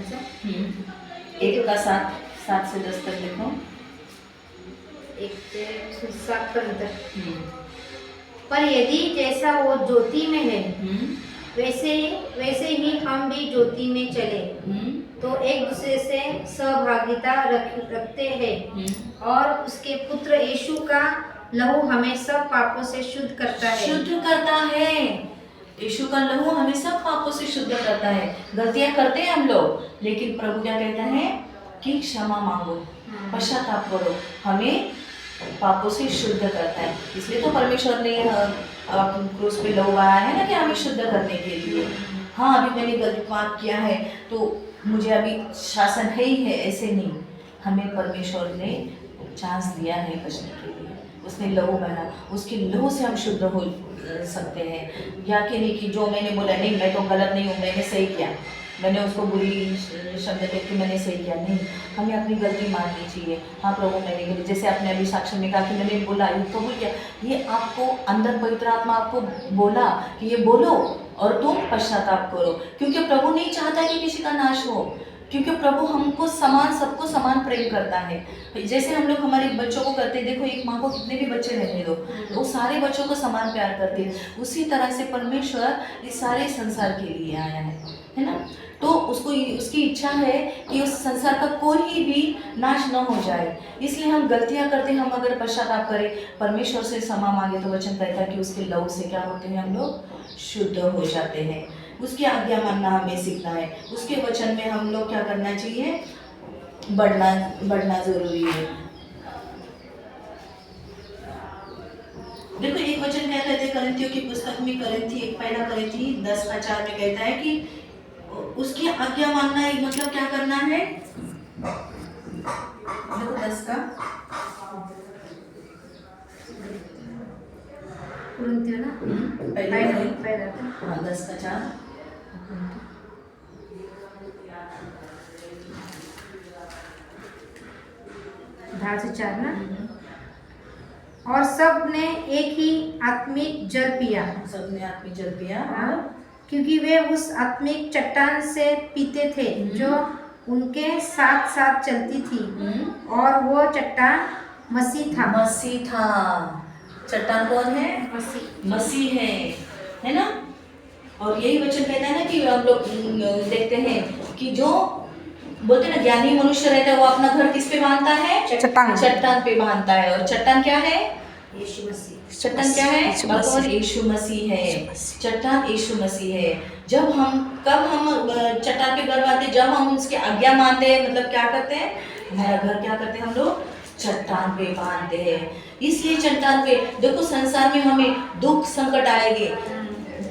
सा। 1 का 7, 7 से 10 तक लिखो। 1 से 7 पर्यंत। पर यदि जैसा वो ज्योति में है वैसे ही हम भी ज्योति में चले तो एक दूसरे से सहभागिता रखते हैं और उसके पुत्र यीशु का लहू हमें सब पापों से शुद्ध करता है। शुद्ध करता है। यीशु का लहू हमें सब पापों से शुद्ध करता है। गलतियां करते हैं हम लोग, लेकिन प्रभु क्या कहता है कि क्षमा मांगो, पश्चाताप करो, हमें पापों से शुद्ध करता है। इसलिए तो परमेश्वर ने क्रूस पे लहू बहाया है ना, कि हमें शुद्ध करने के लिए। हाँ, अभी मैंने गलत पाप किया है तो मुझे अभी शासन है ही है, ऐसे नहीं। हमें परमेश्वर ने चांस दिया है बचने के लिए, उसने लहू बहाया, उसके लहू से हम शुद्ध हो सकते हैं। या कि नहीं कि जो मैंने बोला नहीं मैं तो गलत नहीं हूँ, मैंने सही किया, मैंने उसको बुरी शब्द कह के मैंने सही किया, नहीं। हमें अपनी गलती माननी चाहिए। हाँ प्रभु मैंने गलती, जैसे आपने अभी साक्ष्य में कहा कि मैंने बोला, ये कबूल किया, ये आपको अंदर पवित्र आत्मा आपको बोला कि ये बोलो और तुम पश्चाताप करो, क्योंकि प्रभु नहीं चाहता कि किसी का नाश हो, क्योंकि प्रभु हमको समान, सबको समान प्रेम करता है। जैसे हम लोग हमारे बच्चों को करते हैं, देखो एक माँ को कितने भी बच्चे रहने दो, वो सारे बच्चों को समान प्यार करती है। उसी तरह से परमेश्वर इस सारे संसार के लिए आया है ना। तो उसको उसकी इच्छा है कि उस संसार का कोई भी नाश न हो जाए। इसलिए हम गलतियां करते हैं, हम अगर पश्चाताप करें, परमेश्वर से क्षमा मांगे, तो वचन कहता है कि उसके लहू से क्या होते हैं, हम लोग शुद्ध हो जाते हैं। उसकी आज्ञा मानना हमें सीखना है, उसके वचन में हम लोग क्या करना चाहिए, बढ़ना जरूरी है। देखो एक वचन क्या कहते हैं करिन्थियों की पुस्तक में, पहला करिन्थी 10:4 में कहता है कि उसकी आज्ञा मानना है, मतलब क्या करना है। देखो 10 का ना पहला 10 का 4 10 से 4 ना। और सब ने एक ही आत्मिक जल पिया, सबने आत्मिक जल पिया, क्योंकि वे उस आत्मिक चट्टान से पीते थे जो उनके साथ साथ चलती थी, और वो चट्टान मसीह था। चट्टान कौन है, मसीह है ना। और यही वचन कहता है ना कि हम लोग देखते हैं कि जो बोलते हैं ना ज्ञानी मनुष्य रहता है, वो अपना घर किस पे बांधता है, चट्टान पे बांधता है। और चट्टान क्या है, यीशु मसीह। चट्टान क्या है, यीशु मसीह है। चट्टान यीशु मसीह है। कब हम चट्टान पे घर बांधते, जब हम उसकी आज्ञा मानते हैं, मतलब क्या करते हैं, हमारा घर क्या करते हैं, हम लोग चट्टान पे बांधते हैं। इसलिए चट्टान पे देखो, संसार में हमें दुख संकट आएंगे,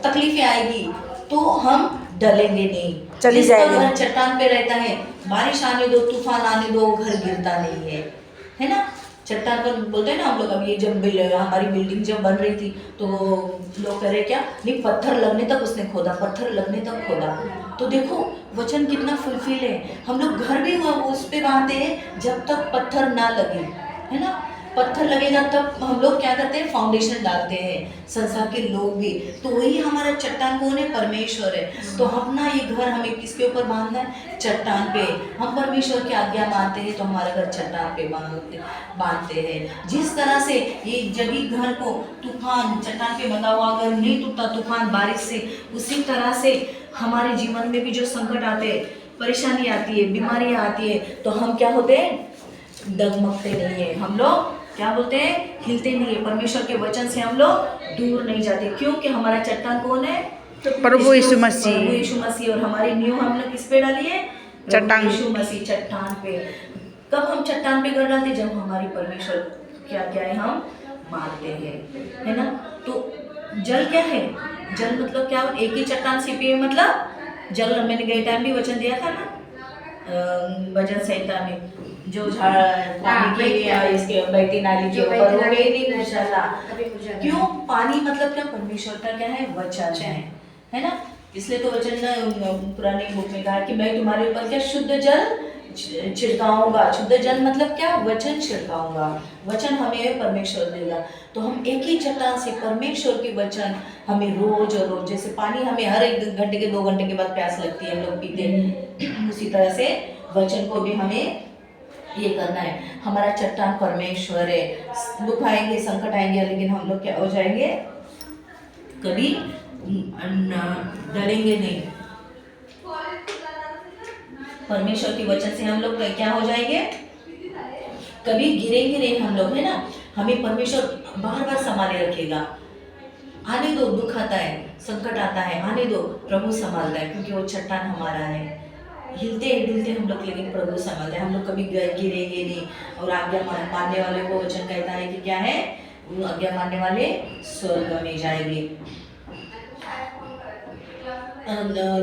तकलीफें आएगी, तो हम डलेंगे नहीं, चली जाएगी। घर चट्टान पे रहता है, बारिश आने दो, तूफान आने दो, घर गिरता नहीं है ना। चट्टान पर बोलते हैं ना हम लोग। अब ये जब हमारी बिल्डिंग जब बन रही थी तो लोग कह रहे क्या, नहीं पत्थर लगने तक उसने खोदा, पत्थर लगने तक खोदा। तो देखो वचन कितना फुलफिल है। हम लोग घर भी उस पे बांधते हैं जब तक पत्थर ना लगे, है ना। पत्थर लगेगा तब हम लोग क्या करते हैं, फाउंडेशन डालते हैं, संसार के लोग भी। तो वही हमारा चट्टान कौन है, परमेश्वर है। तो अपना ये घर हमें किसके ऊपर बांधना है, चट्टान पे। हम परमेश्वर की आज्ञा मानते हैं तो हमारा घर चट्टान पे बांधते हैं। जिस तरह से ये जब ही घर को तूफान चट्टान पे बंधा हुआ अगर नहीं टूटता तूफान बारिश से, उसी तरह से हमारे जीवन में भी जो संकट आते हैं, परेशानी आती है, बीमारियां आती है, तो हम क्या होते हैं, डगमगते नहीं है। हम लोग क्या बोलते हैं, हिलते नहीं है। परमेश्वर के वचन से हम लोग दूर नहीं जाते, क्योंकि हमारा चट्टान कौन है, प्रभु यीशु मसीह। और हमारी नींव हम लोग किस पे डाली है, चट्टान, यीशु मसीह, चट्टान पे। कब हम चट्टान पे कर डालते, जब हमारी परमेश्वर क्या क्या है हम मानते हैं, है ना। तो जल क्या है, जल मतलब क्या, एक ही चट्टान से पिए, मतलब जल। मैंने गए टाइम भी वचन दिया था ना, भजन संहिता में, जो पानी के लिए इसके बहती नाली के ऊपर हो गई नहीं इंशाल्लाह। क्यों, पानी मतलब क्या, परमेश्वर का क्या है, वचन है ना। इसलिए तो वचन पुराने बुक में कहा कि मैं तुम्हारे ऊपर क्या शुद्ध जल छिड़काऊंगा। शुद्ध जल मतलब क्या? वचन छिड़काऊंगा, वचन हमें परमेश्वर देगा। तो हम एक ही चट्टान से परमेश्वर के वचन हमें रोज और रोज, जैसे पानी हमें हर 1 घंटे के 2 घंटे के बाद प्यास लगती है, हम लोग पीते हैं, उसी तरह से वचन को भी हमें ये करना है। हमारा चट्टान परमेश्वर है। दुख आएंगे, संकट आएंगे, लेकिन हम लोग क्या हो जाएंगे? कभी डरेंगे नहीं। परमेश्वर के वचन से हम लोग क्या हो जाएंगे? कभी गिरेंगे नहीं हम लोग, है ना। हमें परमेश्वर बार बार संभाले रखेगा। आने दो, दुख आता है, संकट आता है, आने दो, प्रभु संभालता है, क्योंकि वो चट्टान हमारा है। हिलते डुलते हम लोग, लेकिन प्रभु संभालते हैं। हम लोग कभी गिरेंगे नहीं। और आज्ञा मानने वाले को वचन कहता है कि क्या है? वो आज्ञा मानने वाले स्वर्ग में जाएंगे।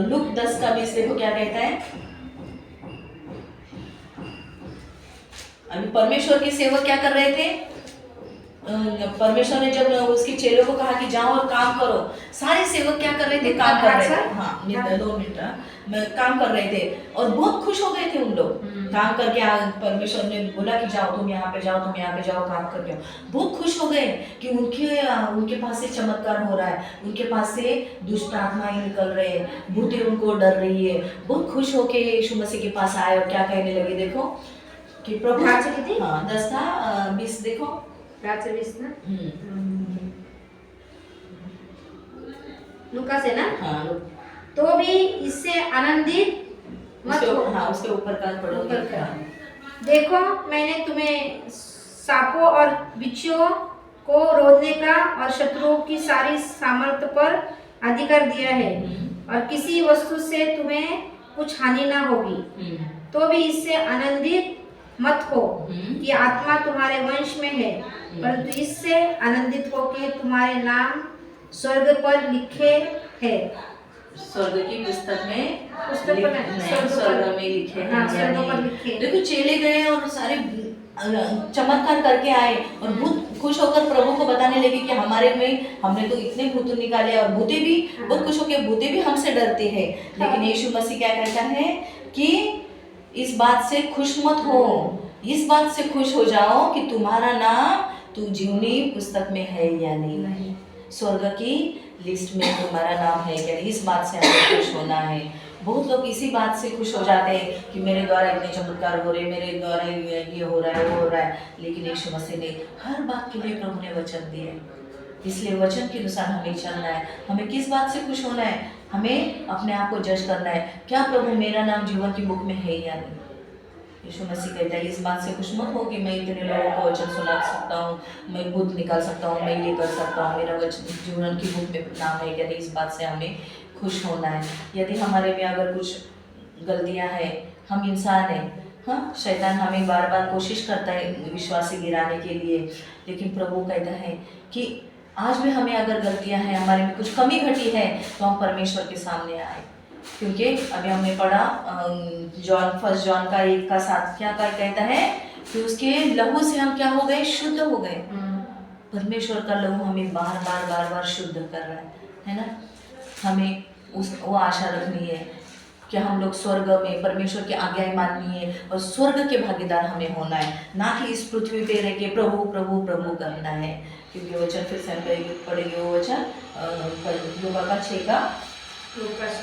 लूक 10:20 देखो क्या कहता है। अभी परमेश्वर के सेवक क्या कर रहे थे? परमेश्वर ने जब उसके चेलों को कहा कि जाओ और काम करो, सारे सेवक क्या कर रहे थे? काम कर रहे थे। हाँ, 2 मिनट काम कर रहे थे और बहुत खुश हो गए थे उन लोग। काम करके परमेश्वर ने बोला कि जाओ, तुम यहाँ पे जाओ, तुम यहाँ पे जाओ, काम करके आओ। बहुत खुश हो गए कि उनके पास से चमत्कार हो रहा है, उनके पास से दुष्ट आत्माएं निकल रहे हैं, भूतें उनको डर रही है। बहुत खुश होके यीशु मसीह के पास आए और क्या कहने लगे देखो कि प्रभु। हाँ, 10:20 देखो। 20 ना। लूका से ना। हाँ, तो भी इससे आनंदित मत हो। हाँ, उसके ऊपर का पढ़ोगे। देखो, मैंने तुम्हें सांपों और बिच्छुओं को रोकने का और शत्रुओं की सारी सामर्थ्य पर अधिकार दिया है, और किसी वस्तु से तुम्हें कुछ हानि ना होगी। तो भी इससे आनंदित मत हो कि आत्मा तुम्हारे वंश में है, परंतु इससे आनंदित हो कि तुम्हारे नाम स्वर्ग पर लिखे हैं। स्वर्ग की पुस्तक में स्वर्ग में लिखे हैं। हाँ, स्वर्ग पर लिखे। देखो, चेले गए और सारे चमत्कार करके आए और भूत खुश होकर प्रभु को बताने लगे कि हमारे में हमने तो इतने भूत निकाले, और भूते भी बहुत खुश होकर, भूते भी हमसे डरते हैं। लेकिन यीशु मसीह क्या कहता है कि इस बात से खुश मत हो, इस बात से खुश हो जाओ कि तुम्हारा नाम तू जीवनी पुस्तक में है या नहीं, स्वर्ग की लिस्ट में तुम्हारा नाम है क्या नहीं। इस बात से हमें खुश होना है। बहुत लोग इसी बात से खुश हो जाते हैं कि मेरे द्वारा इतने चमत्कार हो रहे, मेरे द्वारा ये हो रहा है, वो हो रहा है। लेकिन यीशु मसीह ने हर बात के लिए प्रभु ने वचन दिए, इसलिए वचन के अनुसार हमें चलना है। हमें किस बात से खुश होना है? हमें अपने आप को जज करना है, क्या प्रभु मेरा नाम जीवन की बुक में है या नहीं। यीशु मसीह कहता है इस बात से खुश मत हो कि मैं इतने लोगों को वचन सुना सकता हूँ, मैं भूत निकाल सकता हूँ, मैं ये कर सकता हूँ, मेरा वचन जीवन की बुक में नाम है क्या नहीं। इस बात से हमें खुश होना है। यदि हमारे में अगर कुछ गलतियाँ हैं, हम इंसान हैं, हाँ, शैतान हमें बार बार कोशिश करता है विश्वासी गिराने के लिए, लेकिन प्रभु कहता है कि आज भी हमें अगर गलतियाँ हैं, हमारे में कुछ कमी घटी है, तो हम परमेश्वर के सामने आए। क्योंकि अभी हमने पढ़ा 1 जॉन का 1:7 क्या कहता है कि उसके लहू से हम क्या हो गए? शुद्ध हो गए। परमेश्वर का लहू हमें बार बार शुद्ध कर रहा है ना। हमें वो आशा रखनी है कि हम लोग स्वर्ग में परमेश्वर की आज्ञाएं माननी है और स्वर्ग के भागीदार हमें होना है, ना कि इस पृथ्वी पे रह के प्रभु प्रभु प्रभु करना है। क्योंकि वचन फिर से हम पढ़ेंगे वो वचन लूका का 6 का 46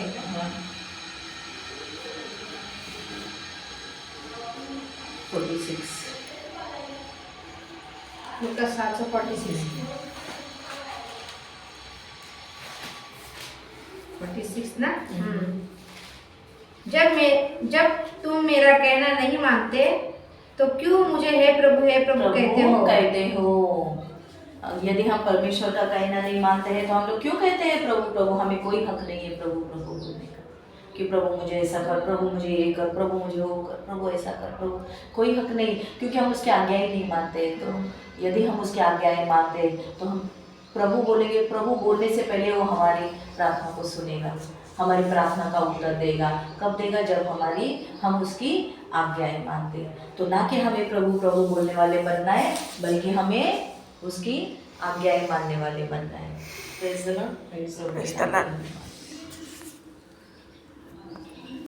लूका 46 ना। जब तुम मेरा कहना नहीं मानते तो क्यों मुझे हे प्रभु कहते हो। यदि हम परमेश्वर का कहना नहीं मानते हैं तो हम लोग क्यों कहते हैं प्रभु प्रभु। हमें कोई हक नहीं है प्रभु प्रभु बोलने का कि प्रभु मुझे ऐसा कर, प्रभु मुझे ये कर, प्रभु मुझे वो कर, प्रभु ऐसा कर, प्रभु कोई हक नहीं, क्योंकि हम उसकी आज्ञाएं नहीं मानते। तो यदि हम उसकी आज्ञाएं मानते तो हम प्रभु बोलेंगे। प्रभु बोलने से पहले वो हमारी प्रार्थना को सुनेगा, हमारी प्रार्थना का उत्तर देगा। कब देगा? जब हम उसकी आज्ञाएं मानते। तो ना कि हमें प्रभु प्रभु बोलने वाले बनना है, बल्कि हमें उसकी आज्ञाएं मानने वाले बनना है। Praise the Lord.